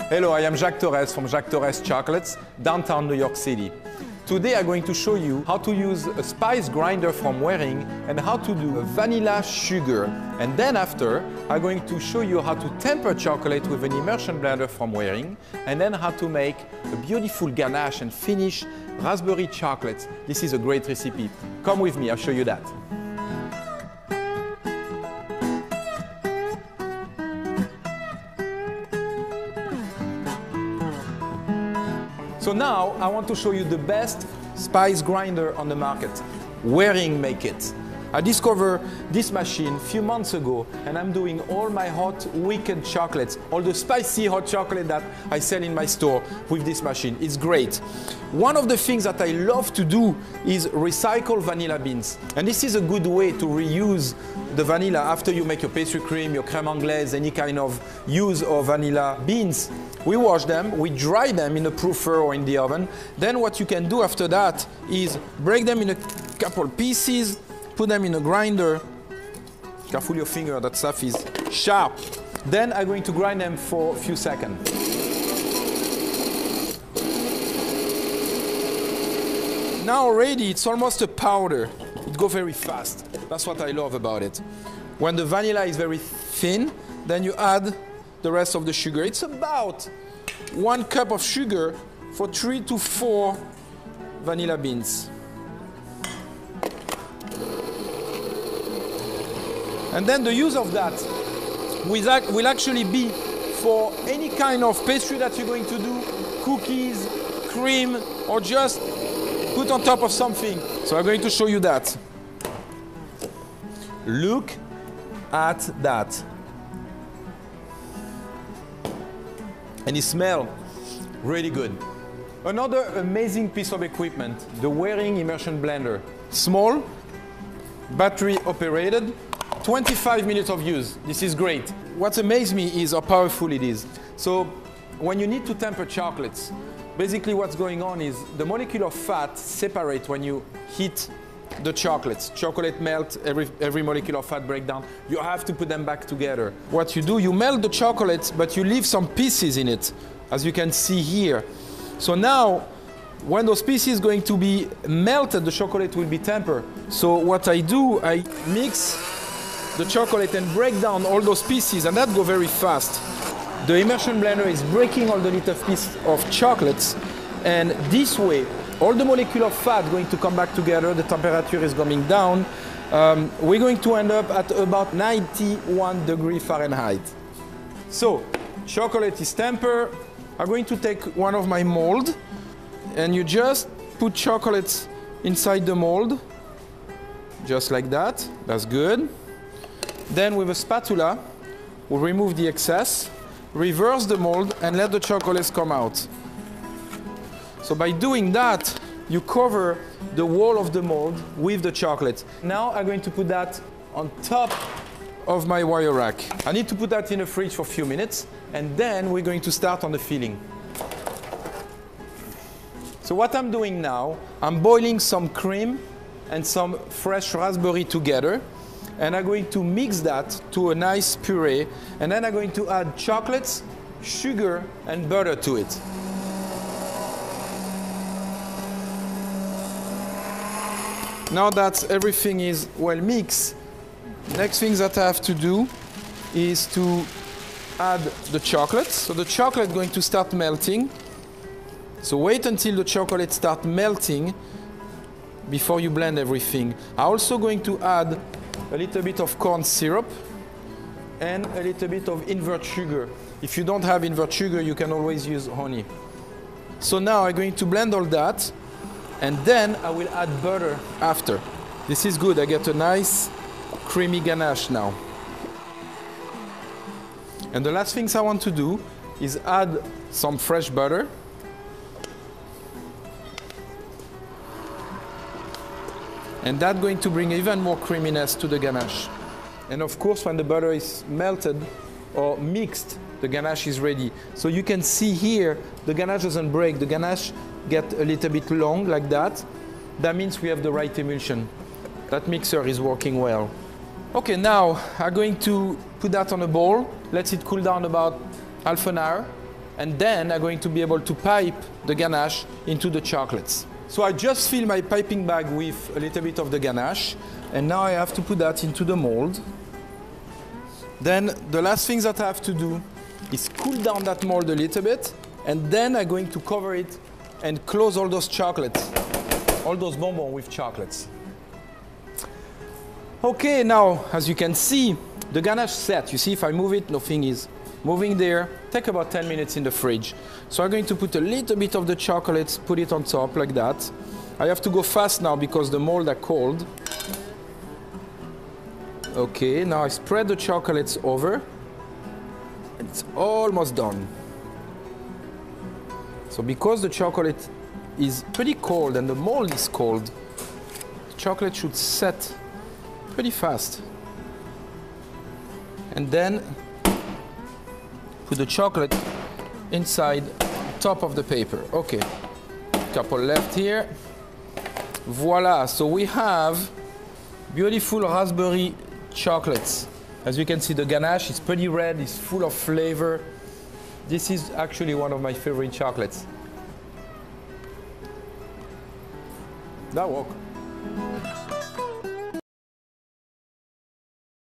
Hello, I am Jacques Torres from Jacques Torres Chocolates, downtown New York City. Today I'm going to show you how to use a spice grinder from Waring and how to do a vanilla sugar. And then after, I'm going to show you how to temper chocolate with an immersion blender from Waring and then how to make a beautiful ganache and finish raspberry chocolates. This is a great recipe. Come with me, I'll show you that. So now I want to show you the best spice grinder on the market. Waring make it. I discovered this machine a few months ago and I'm doing all my hot weekend chocolates, all the spicy hot chocolate that I sell in my store with this machine. It's great. One of the things that I love to do is recycle vanilla beans. And this is a good way to reuse the vanilla after you make your pastry cream, your crème anglaise, any kind of use of vanilla beans. We wash them, we dry them in a proofer or in the oven. Then what you can do after that is break them in a couple pieces, put them in a grinder. Careful your finger, that stuff is sharp. Then I'm going to grind them for a few seconds. Now already it's almost a powder. It goes very fast. That's what I love about it. When the vanilla is very thin, then you add the rest of the sugar. It's about 1 cup of sugar for 3 to 4 vanilla beans. And then the use of that will actually be for any kind of pastry that you're going to do, cookies, cream, or just put on top of something. So I'm going to show you that. Look at that. And it smells really good. Another amazing piece of equipment, the Waring immersion blender. Small, battery operated, 25 minutes of use. This is great. What amazes me is how powerful it is. So when you need to temper chocolates, basically what's going on is the molecule of fat separates when you heat the chocolates. Chocolate melt, every molecule of fat break down. You have to put them back together. What you do, you melt the chocolate, but you leave some pieces in it, as you can see here. So now, when those pieces are going to be melted, the chocolate will be tempered. So what I do, I mix the chocolate and break down all those pieces, and that goes very fast. The immersion blender is breaking all the little pieces of chocolates, and this way, all the molecule of fat going to come back together, the temperature is coming down. We're going to end up at about 91 degrees Fahrenheit. So, chocolate is tempered. I'm going to take one of my mold, and you just put chocolate inside the mold, just like that. That's good. Then with a spatula, we'll remove the excess, reverse the mold, and let the chocolates come out. So by doing that, you cover the wall of the mold with the chocolate. Now I'm going to put that on top of my wire rack. I need to put that in the fridge for a few minutes, and then we're going to start on the filling. So what I'm doing now, I'm boiling some cream and some fresh raspberry together, and I'm going to mix that to a nice puree, and then I'm going to add chocolates, sugar, and butter to it. Now that everything is well mixed, next thing that I have to do is to add the chocolate. So the chocolate is going to start melting. So wait until the chocolate starts melting before you blend everything. I'm also going to add a little bit of corn syrup and a little bit of invert sugar. If you don't have invert sugar, you can always use honey. So now I'm going to blend all that, and then I will add butter after. This is good, I get a nice creamy ganache now. And the last things I want to do is add some fresh butter. And that's going to bring even more creaminess to the ganache. And of course, when the butter is melted or mixed, the ganache is ready. So you can see here, the ganache doesn't break. The ganache gets a little bit long like that. That means we have the right emulsion. That mixer is working well. Okay, now I'm going to put that on a bowl. Let it cool down about half an hour. And then I'm going to be able to pipe the ganache into the chocolates. So I just fill my piping bag with a little bit of the ganache, and now I have to put that into the mold. Then the last thing that I have to do is cool down that mold a little bit, and then I'm going to cover it and close all those chocolates, all those bonbons with chocolates. Okay, now, as you can see, the ganache set. You see, if I move it, nothing is moving there. Take about 10 minutes in the fridge. So I'm going to put a little bit of the chocolates, put it on top like that. I have to go fast now because the mold are cold. Okay, now I spread the chocolates over. It's almost done. So because the chocolate is pretty cold and the mold is cold, the chocolate should set pretty fast. And then put the chocolate inside top of the paper. Okay, couple left here. Voila, so we have beautiful raspberry chocolates. As you can see, the ganache is pretty red, it's full of flavor. This is actually one of my favorite chocolates. That works.